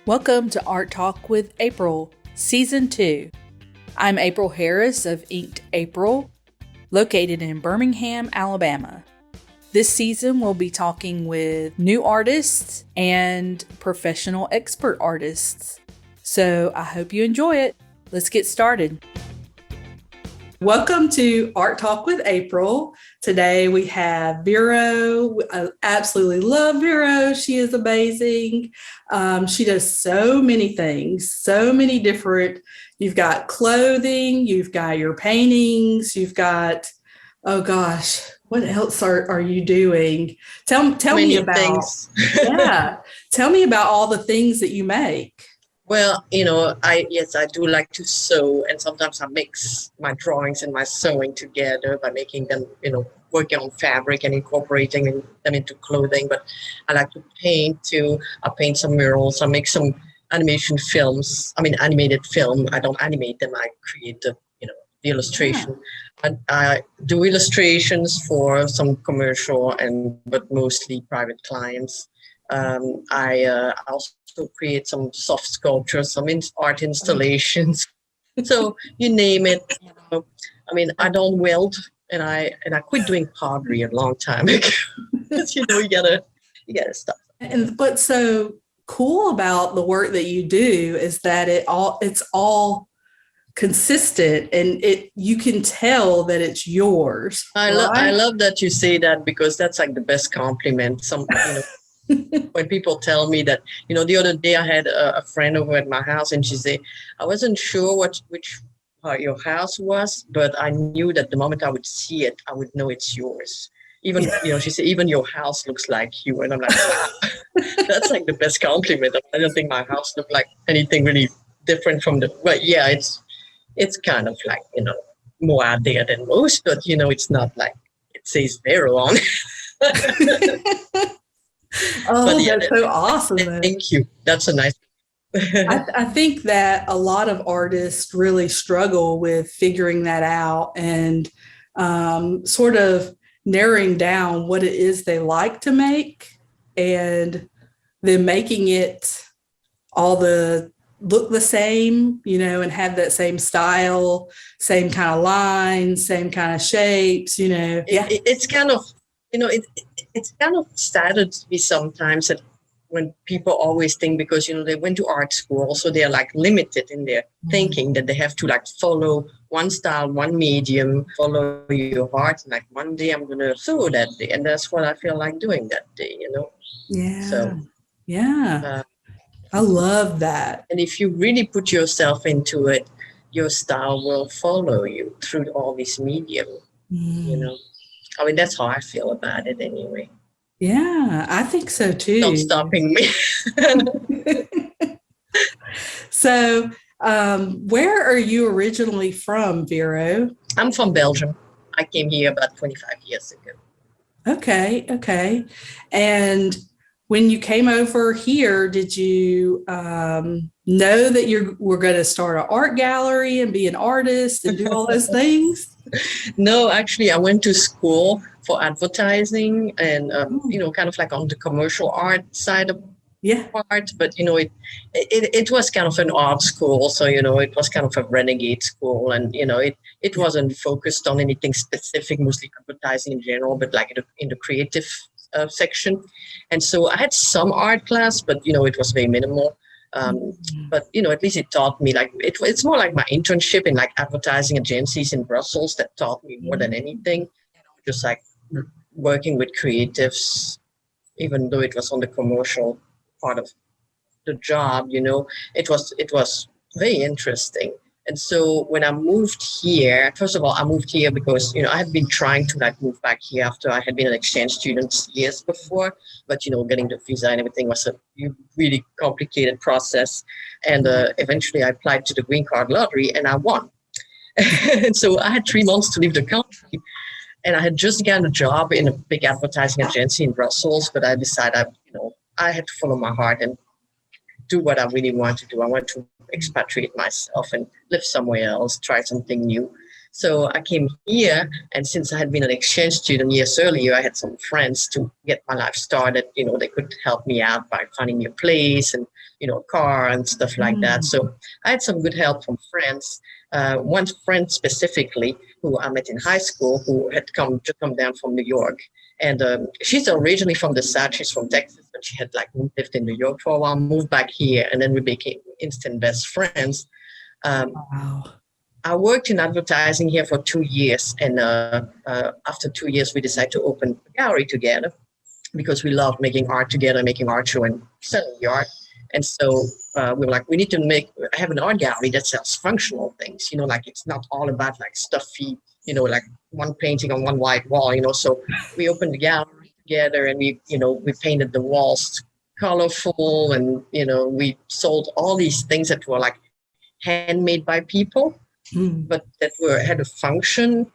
Welcome to Art Talk with April, Season 2. I'm April Harris of Inked April, located in Birmingham, Alabama. This season we'll be talking with new artists and professional expert artists. So I hope you enjoy it. Let's get started. Welcome to Art Talk with April. Today we have Vero. I absolutely love Vero. She is amazing. She does so many things, so many different. You've got clothing, you've got your paintings, you've got, oh gosh, what else are you doing? Tell me about things. Yeah. Tell me about all the things that you make. Well, I do like to sew, and sometimes I mix my drawings and my sewing together by making them, working on fabric and incorporating them into clothing. But I like to paint too. I paint some murals. I make some animated film. I don't animate them. I create the illustration. Yeah. And I do illustrations for some commercial but mostly private clients. I also create some soft sculptures, some art installations. So you name it. I don't weld, and I quit doing pottery a long time ago. You gotta stop. And but so cool about the work that you do is that it's all consistent, and you can tell that it's yours. I love that you say that, because that's like the best compliment. When people tell me that, the other day I had a friend over at my house, and she said, I wasn't sure which part your house was, but I knew that the moment I would see it, I would know it's yours. Even, she said, even your house looks like you. And I'm like, wow, that's like the best compliment. I don't think my house looked like anything really different from but yeah, it's kind of like, more out there than most, but, it's not like it says Vero on it. Oh, that's so awesome. Thank you. That's a nice. I think that a lot of artists really struggle with figuring that out and sort of narrowing down what it is they like to make, and then making it look the same, and have that same style, same kind of lines, same kind of shapes, Yeah. It's kind of, it's kind of started to be sometimes that when people always think, because, they went to art school, so they're like limited in their thinking, that they have to like follow one style, one medium, follow your heart. And like one day I'm going to sew that day. And that's what I feel like doing that day, Yeah. So, yeah. I love that. And if you really put yourself into it, your style will follow you through all these medium, That's how I feel about it anyway. Yeah, I think so too. Not stopping me. So, where are you originally from, Vero? I'm from Belgium. I came here about 25 years ago. Okay. And when you came over here, did you know that you were going to start an art gallery and be an artist and do all those things? No, actually, I went to school for advertising and, kind of like on the commercial art side of art. But, it was kind of an art school. So, it was kind of a renegade school. And, it wasn't focused on anything specific, mostly advertising in general, but like in the creative section. And so I had some art class, but, it was very minimal. But, at least it taught me, like, it's more like my internship in like advertising agencies in Brussels that taught me more than anything. Just like working with creatives, even though it was on the commercial part of the job, it was very interesting. And so when I moved here, first of all, I moved here because, I had been trying to like move back here after I had been an exchange student years before. But, getting the visa and everything was a really complicated process. And eventually I applied to the green card lottery and I won. And so I had 3 months to leave the country. And I had just gotten a job in a big advertising agency in Brussels. But I decided, I had to follow my heart and do what I really wanted to do. I wanted to expatriate myself and live somewhere else, try something new. So I came here, and since I had been an exchange student years earlier, I had some friends to get my life started. They could help me out by finding me a place and car and stuff like that. So I had some good help from friends. One friend specifically who I met in high school who had come down from New York. And she's originally from the South. She's from Texas, but she had lived in New York for a while, moved back here, and then we became instant best friends. Wow. I worked in advertising here for 2 years, and after 2 years, we decided to open a gallery together because we loved making art together, making art show and selling the art. And so we were like, we need to have an art gallery that sells functional things, it's not all about stuffy, like one painting on one white wall, So we opened the gallery together, and we painted the walls colorful, and, we sold all these things that were handmade by people, but that had a function.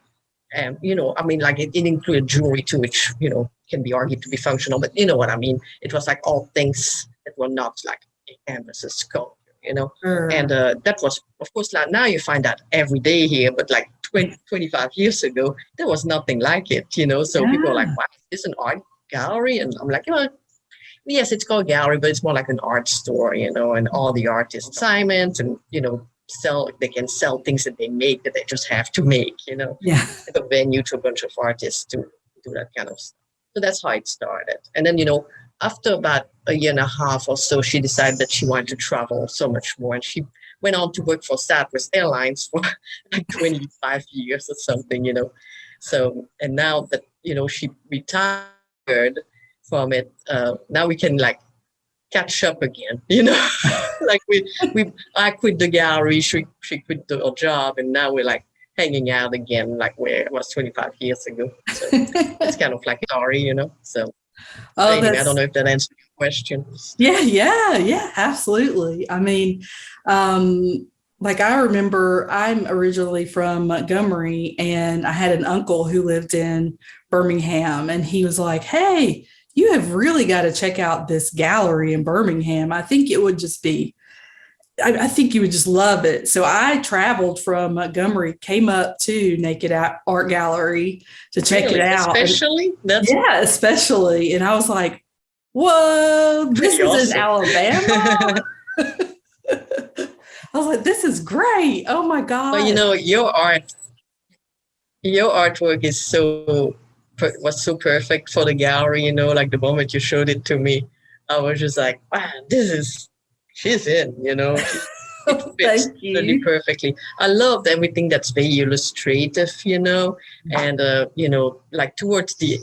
And, it included jewelry too, which, can be argued to be functional, but you know what I mean? It was all things that were not a canvas, a sculpture, And that was, of course, now you find that every day here, but 25 years ago, there was nothing like it, So people are like, wow, is this an art gallery? And I'm like, yes, it's called gallery, but it's more like an art store, and all the artists' assignments, and, they can sell things that they make that they just have to make, Yeah. a venue to a bunch of artists to do that kind of stuff. So that's how it started. And then, after about a year and a half or so, she decided that she wanted to travel so much more. And she went on to work for Southwest Airlines for 25 years or something, So, and now that, she retired from it, now we can catch up again, I quit the gallery, she quit her job, and now we're hanging out again, where it was 25 years ago. So it's kind of a story, So anyway, I don't know if that answers your question. Yeah, absolutely. I mean, I remember I'm originally from Montgomery, and I had an uncle who lived in Birmingham, and he was like, hey, you have really got to check out this gallery in Birmingham. I think it would just be, I think you would just love it. So I traveled from Montgomery, came up to Naked Art Gallery to check it out. Especially? Especially. And I was like, whoa, this is in Alabama. I was like, this is great. Oh my God. Well, your artwork was so perfect for the gallery, the moment you showed it to me, I was just like, wow, she's in, it fits really perfectly. I loved everything that's very illustrative, and, towards the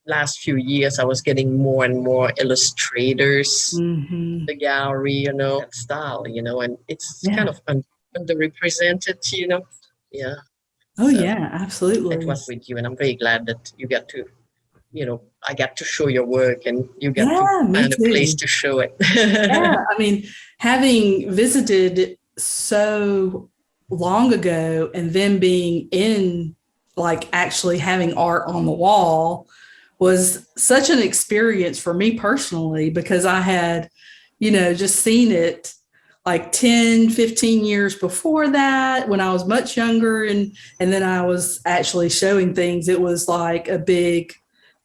last few years, I was getting more and more illustrators, the gallery, that style, and it's kind of underrepresented, Yeah. Oh, so, yeah, absolutely. It was with you, and I'm very glad that you got to, I got to show your work, and you got to find a place to show it. Yeah, I mean, having visited so long ago, and then being in, actually having art on the wall was such an experience for me personally, because I had, just seen it 10, 15 years before that when I was much younger. And then I was actually showing things. It was a big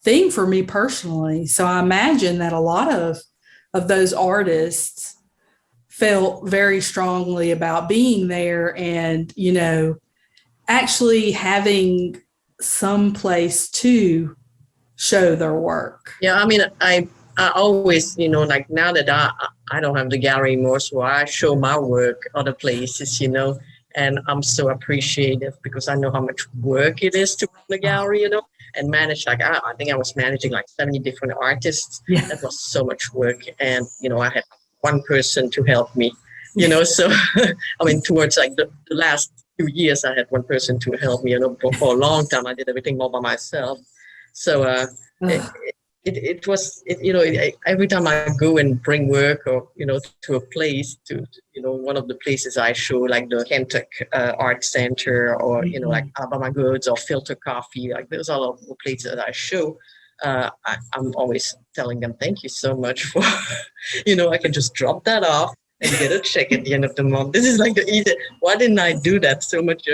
thing for me personally. So I imagine that a lot of those artists felt very strongly about being there and, actually having some place to show their work. Yeah, I mean, I always, now that I don't have the gallery anymore, so I show my work other places, and I'm so appreciative because I know how much work it is to run the gallery, and manage, I think I was managing 70 different artists. Yeah. That was so much work. And, I had one person to help me, so, I mean, towards the last few years, I had one person to help me, for a long time, I did everything all by myself. So, every time I go and bring work or, to a place, to, one of the places I show, the Kentucky Art Center or, Alabama Goods or Filter Coffee, those are all the places that I show. I'm always telling them, thank you so much for, I can just drop that off and get a check at the end of the month. This is the easy. Why didn't I do that so much?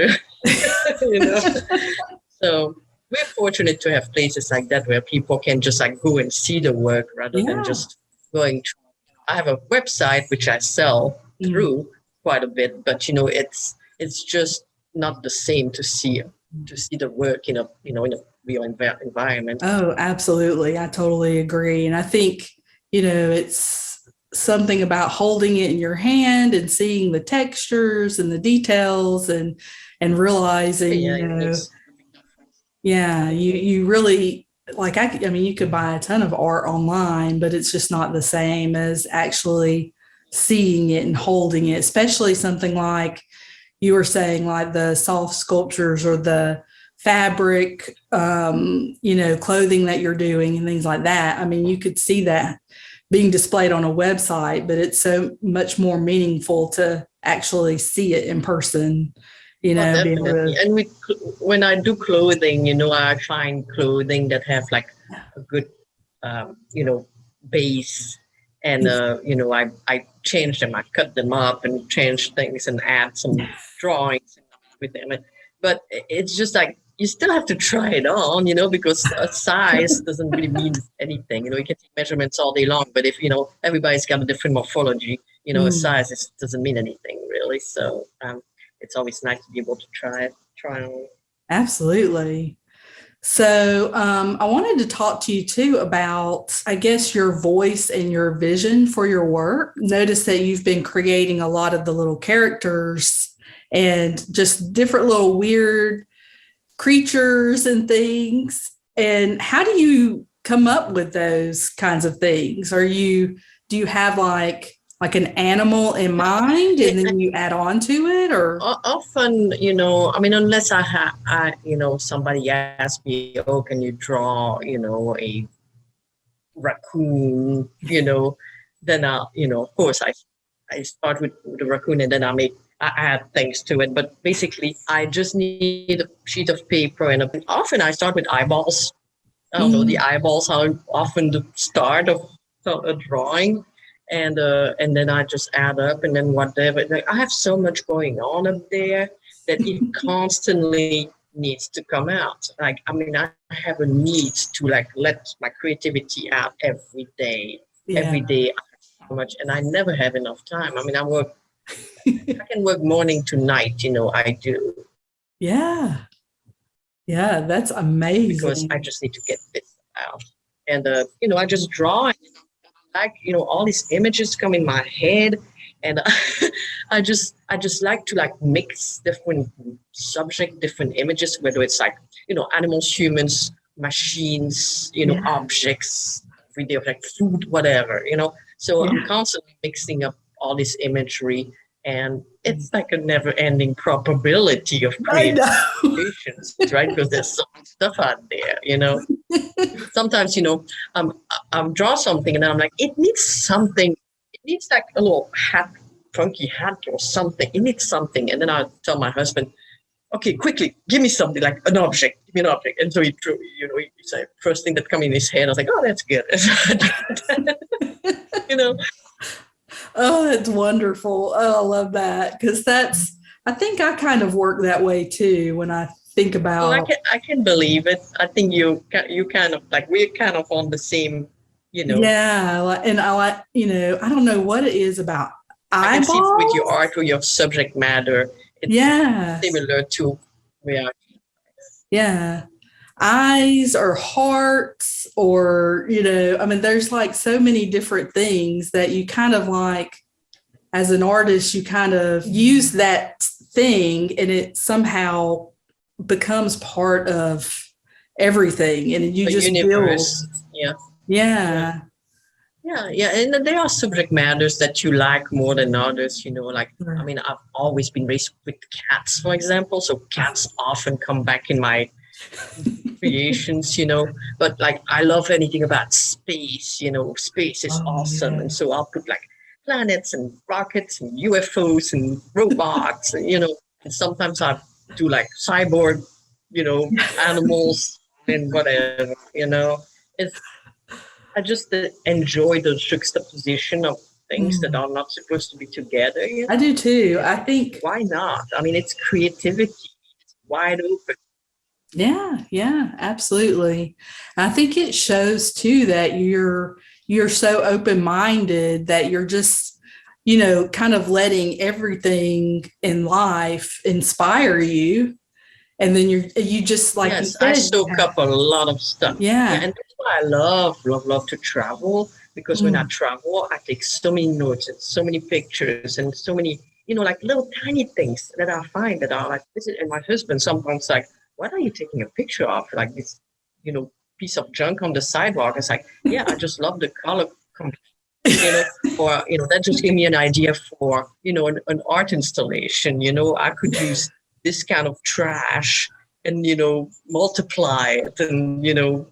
So we're fortunate to have places like that where people can just go and see the work rather than just going to I have a website which I sell through quite a bit, but it's just not the same to see the work in a in a real environment. Oh, absolutely. I totally agree. And I think, it's something about holding it in your hand and seeing the textures and the details and realizing, you really like, I mean, you could buy a ton of art online, but it's just not the same as actually seeing it and holding it, especially something like you were saying, like the soft sculptures or the fabric, clothing that you're doing and things like that. I mean, you could see that being displayed on a website, but it's so much more meaningful to actually see it in person. Definitely. And when I do clothing, I find clothing that have like a good, base, and I change them, I cut them up and change things and add some drawings with them. But it's just like you still have to try it on, because a size doesn't really mean anything. You can take measurements all day long, but if everybody's got a different morphology, a size doesn't mean anything really. So it's always nice to be able to try on. Absolutely. So I wanted to talk to you too about, I guess, your voice and your vision for your work. Notice that you've been creating a lot of the little characters and just different little weird creatures and things. And how do you come up with those kinds of things? Do you have like an animal in mind and then you add on to it? Or often, unless somebody asks me, oh, can you draw, a raccoon, then of course I start with the raccoon and then I add things to it. But basically I just need a sheet of paper and often I start with eyeballs. I don't know, the eyeballs are often the start of a drawing. And then I just add up and then whatever. I have so much going on up there that it constantly needs to come out. I have a need to let my creativity out every day. Yeah. Every day I have so much, and I never have enough time. I can work morning to night, I do. Yeah. Yeah, that's amazing. Because I just need to get this out. And I just draw. All these images come in my head, and I just like to mix different subject, different images, whether it's animals, humans, machines, objects, video, food, whatever, So I'm constantly mixing up all this imagery, and it's like a never-ending probability of creations, right? Because there's so much stuff out there, Sometimes, I'm draw something and then I'm like, it needs something. It needs like a little hat, funky hat or something. It needs something. And then I tell my husband, okay, quickly, give me something, like an object. Give me an object. And so he said, first thing that comes in his head, I was like, oh, that's good. Oh, that's wonderful. Oh, I love that. Because I think I kind of work that way too when I think about. Well, I can believe it. I think you kind of we're kind of on the same, Yeah, and I don't know what it is about eyeballs. I can see with your art or your subject matter. It's similar to reaction. Yeah, eyes or hearts or there's so many different things that you kind of as an artist, you kind of use that thing and it somehow becomes part of everything and you just universe. Build. Yeah. And there are subject matters that you like more than others, I've always been raised with cats, for example, so cats often come back in my creations, but I love anything about space, space is awesome. Yeah. And so I'll put planets and rockets and UFOs and robots and sometimes I do cyborg, animals and whatever, I just enjoy the juxtaposition of things that are not supposed to be together. I do too. I think. Why not? It's creativity. It's wide open. Yeah, absolutely. I think it shows too that you're you're so open-minded that you're just, you know, kind of letting everything in life inspire you. And then you just, like you Yes, said, I soak up a lot of stuff. Yeah, yeah. and that's why I love to travel, because when I travel, I take so many notes and so many pictures and so many, you know, like little tiny things that I find that are like this. And my husband sometimes like, what are you taking a picture of? Like this, you know, piece of junk on the sidewalk. It's like, yeah, I just love the color, you know, or, you know, that just gave me an idea for, you know, an art installation. You know, I could use this kind of trash and, you know, multiply it and, you know,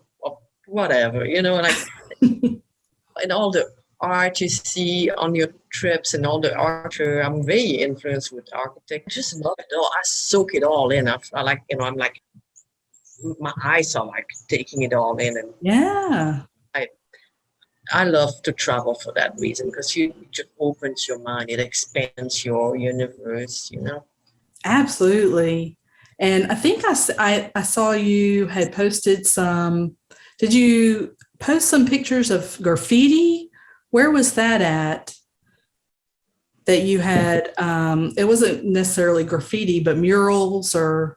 whatever, you know, like, and all the art you see on your trips and all the art, I'm very influenced with architecture. I just love it all. I soak it all in. I like, you know, I'm like, my eyes are like taking it all in. And Yeah. I love to travel for that reason, because it just opens your mind, it expands your universe, you know. Absolutely. And I think I saw you had posted some, did you post some pictures of graffiti? Where was that at? That you had, it wasn't necessarily graffiti, but murals, or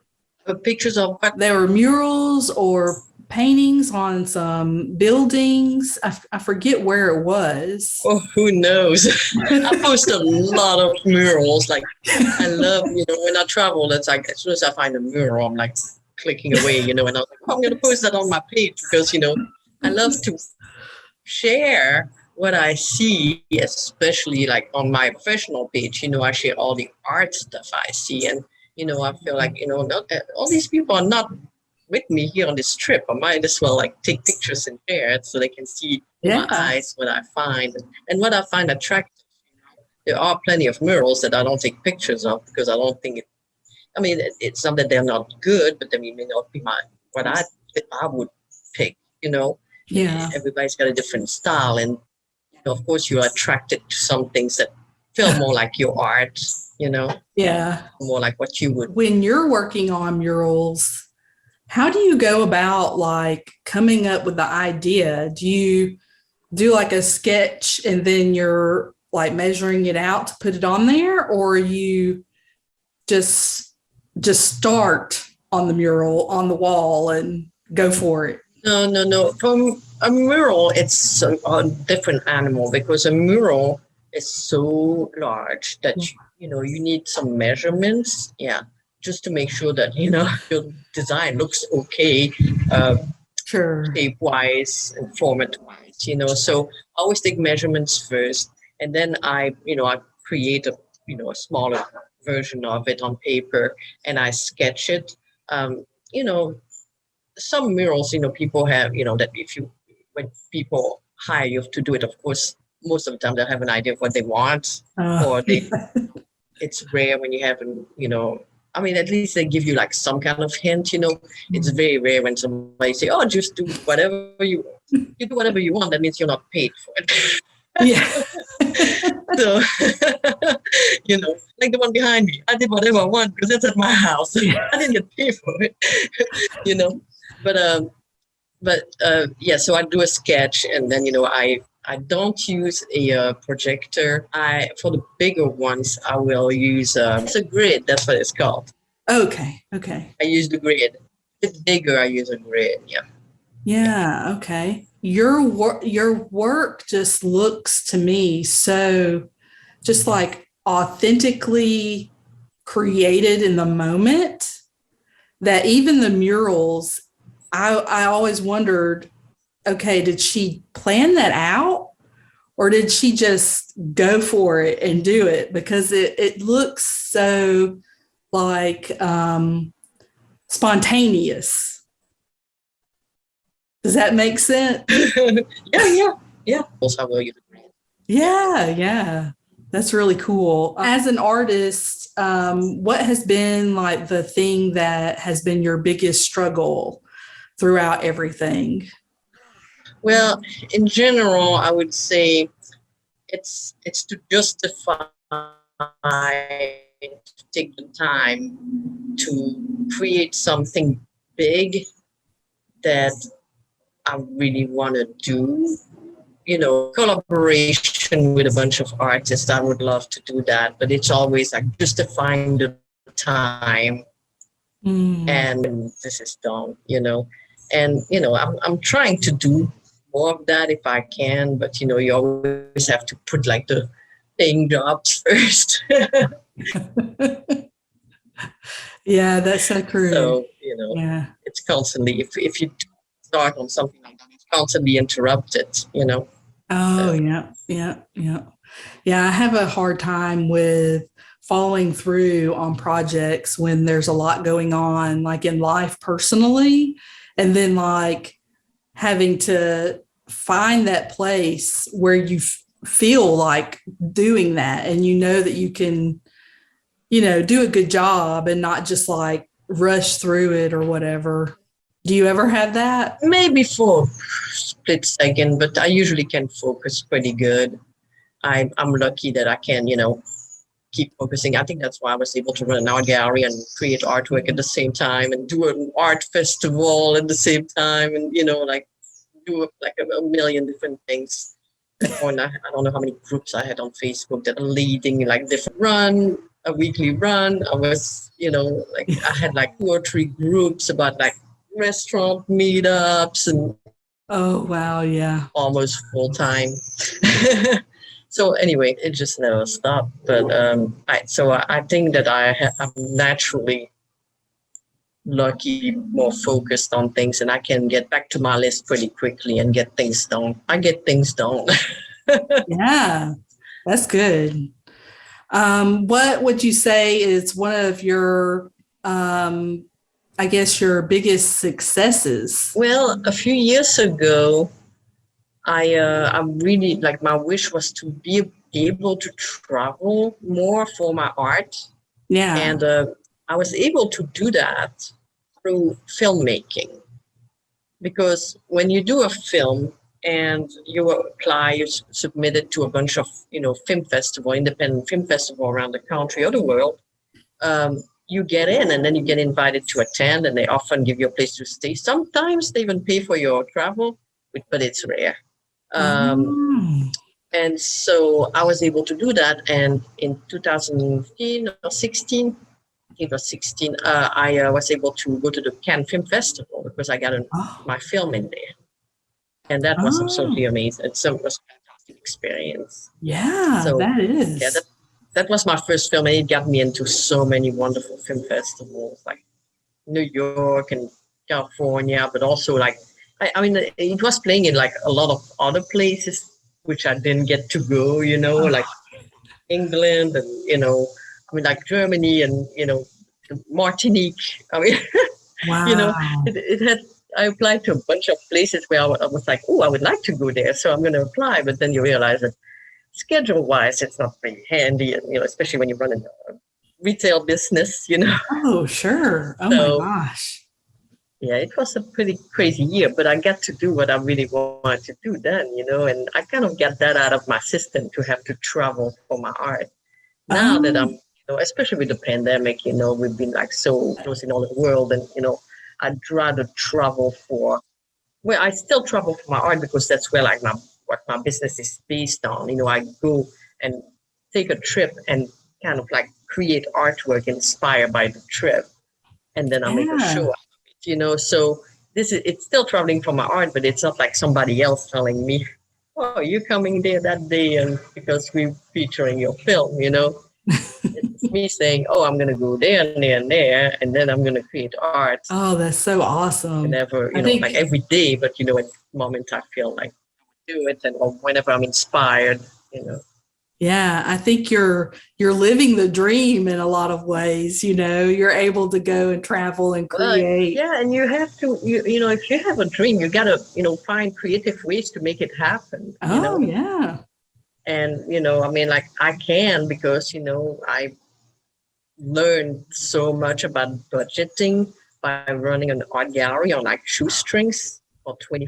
Pictures of what? they were murals or paintings on some buildings. I forget where it was. Oh, who knows? I post a lot of murals. Like, I love, you know, when I travel, it's like, as soon as I find a mural, I'm like clicking away, you know, and I was like, oh, I'm going to post that on my page, because, you know, I love to share what I see, especially like on my professional page. You know, I share all the art stuff I see. And, you know, I feel like, you know, not, all these people are not with me here on this trip. I might as well like take pictures and share it so they can see with my eyes what I find. And what I find attractive. There are plenty of murals that I don't take pictures of, because I don't think it, I mean, it's not that they're not good, but they may not be what I would pick, you know. Yeah. Everybody's got a different style. And, you know, of course, you're attracted to some things that feel more like your art, you know. Yeah. More like what you would. When you're working on murals, how do you go about like coming up with the idea? Do you do like a sketch and then you're like measuring it out to put it on there, or you just start on the mural on the wall and go for it? No. From a mural, it's a different animal, because a mural is so large that you know, you need some measurements. Yeah, just to make sure that, you know, your design looks okay, Sure. shape wise and format wise. You know, so I always take measurements first, and then I create a, you know, a smaller version of it on paper, and I sketch it. You know, some murals, you know, people have, you know, that when people hire you to do it, of course, most of the time they have an idea of what they want, or it's rare when you haven't, you know, I mean, at least they give you like some kind of hint, you know. It's very rare when somebody say, oh, just do whatever you do whatever you want. That means you're not paid for it. Yeah. So, you know, like the one behind me, I did whatever I want because that's at my house. I didn't get paid for it, you know. But yeah, so I do a sketch, and then, you know, I don't use a projector. For the bigger ones, I will use it's a grid. That's what it's called. Okay. I use the grid. If it's bigger, I use a grid. Yeah. Yeah. Okay. Your work just looks to me so just like authentically created in the moment, that even the murals, I always wondered, okay, did she plan that out, or did she just go for it and do it? Because it looks so like spontaneous. Does that make sense? Yeah. Also, I will use a grid. Yeah. That's really cool. As an artist, what has been like the thing that has been your biggest struggle throughout everything? Well, in general, I would say it's to justify, to take the time to create something big that I really want to do. collaboration with a bunch of artists. I would love to do that, but it's always like just to find the time and this is done, and, I'm trying to do more of that if I can, but, you always have to put like the paying jobs first. Yeah, that's so true. So, Yeah. it's constantly, if you start on something like that, it's constantly interrupted, Oh, yeah. Yeah, I have a hard time with following through on projects when there's a lot going on, like in life personally, and then like having to find that place where you feel like doing that and that you can, do a good job and not just like rush through it or whatever. Do you ever have that? Maybe for a split second, but I usually can focus pretty good. I'm lucky that I can, keep focusing. I think that's why I was able to run an art gallery and create artwork at the same time and do an art festival at the same time and, like do like a million different things. At that point, I don't know how many groups I had on Facebook that are leading like different a weekly run. I was, like I had like 2 or 3 groups about like restaurant meetups and oh wow, yeah, almost full time. So anyway, it just never stopped. But I think that I'm naturally lucky, more focused on things, and I can get back to my list pretty quickly and get things done. I get things done. Yeah, that's good. What would you say is one of your, I guess, your biggest successes? Well, a few years ago, I really like my wish was to be able to travel more for my art. Yeah. And I was able to do that through filmmaking. Because when you do a film and you apply, you submit it to a bunch of, film festival, independent film festival around the country or the world, you get in and then you get invited to attend and they often give you a place to stay. Sometimes they even pay for your travel, but it's rare. And so I was able to do that. And in 2015 or 16, I think it was 16, I was able to go to the Cannes Film Festival because I got my film in there. And that was absolutely amazing. It was a fantastic experience. Yeah, so, that is. Yeah, that was my first film, and it got me into so many wonderful film festivals like New York and California, but also like, I mean, it was playing in like a lot of other places which I didn't get to go, like England and, I mean, like Germany and, Martinique. I mean, wow. It had, I applied to a bunch of places where I was like, oh, I would like to go there. So I'm going to apply. But then you realize that schedule-wise, it's not very handy, and, especially when you run a retail business, Oh, sure. Oh, my gosh. Yeah, it was a pretty crazy year, but I got to do what I really wanted to do then, and I kind of got that out of my system to have to travel for my art. Now that I'm, especially with the pandemic, we've been like so close in all the world and, I'd rather travel I still travel for my art because that's where like what my business is based on. I go and take a trip and kind of like create artwork inspired by the trip. And then I make a show. So it's still traveling for my art, but it's not like somebody else telling me, oh, you're coming there that day and because we're featuring your film, It's me saying, oh, I'm going to go there and there and there, and then I'm going to create art. Oh, that's so awesome. Whenever, like every day, but, at the moment I feel like I do it and or whenever I'm inspired, Yeah, I think you're living the dream in a lot of ways. You're able to go and travel and create. Yeah, and you have to, if you have a dream, you got to, find creative ways to make it happen. Oh, yeah. And, I mean, like I can because, I learned so much about budgeting by running an art gallery on like shoestrings for 20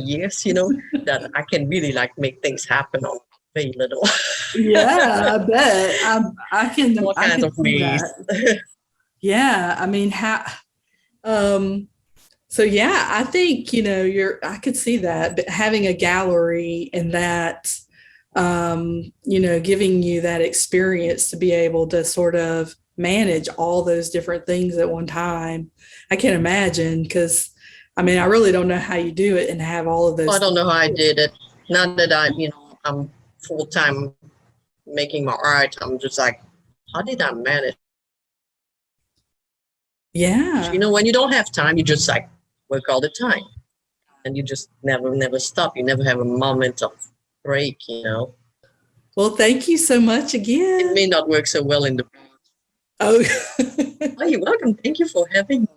years, that I can really like make things happen on very little. Yeah, I bet. I can. All kinds of ways. Yeah, I mean, So yeah, I think, I could see that, but having a gallery and that, giving you that experience to be able to sort of manage all those different things at one time. I can't imagine because I really don't know how you do it and have all of I those. don't know how I did it. Not that I'm full time making my art. I'm just like, how did I manage? Yeah. When you don't have time, you just like work all the time, and you just never stop. You never have a moment of break. Well, thank you so much again. It may not work so well in the. Oh, Oh, you're welcome. Thank you for having me.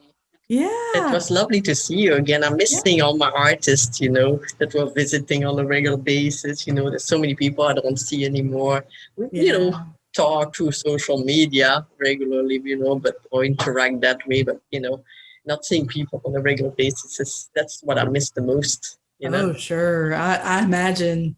Yeah. It was lovely to see you again. I'm missing all my artists, that were visiting on a regular basis. There's so many people I don't see anymore. Talk through social media regularly, or interact that way. But, not seeing people on a regular basis, that's what I miss the most. Oh, sure. I imagine,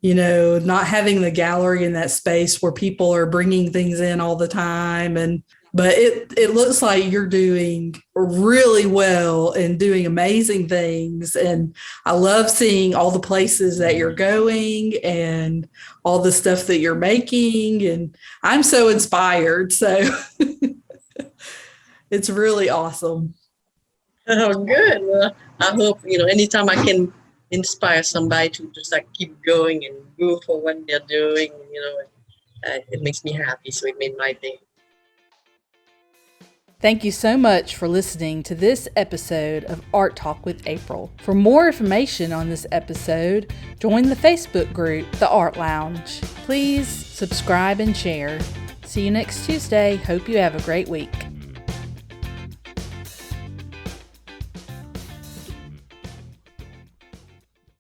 not having the gallery in that space where people are bringing things in all the time. But it looks like you're doing really well and doing amazing things. And I love seeing all the places that you're going and all the stuff that you're making. And I'm so inspired. So it's really awesome. Oh, good. Well, I hope, anytime I can inspire somebody to just like keep going and go for what they're doing, it makes me happy. So it made my day. Thank you so much for listening to this episode of Art Talk with April. For more information on this episode, join the Facebook group, The Art Lounge. Please subscribe and share. See you next Tuesday. Hope you have a great week.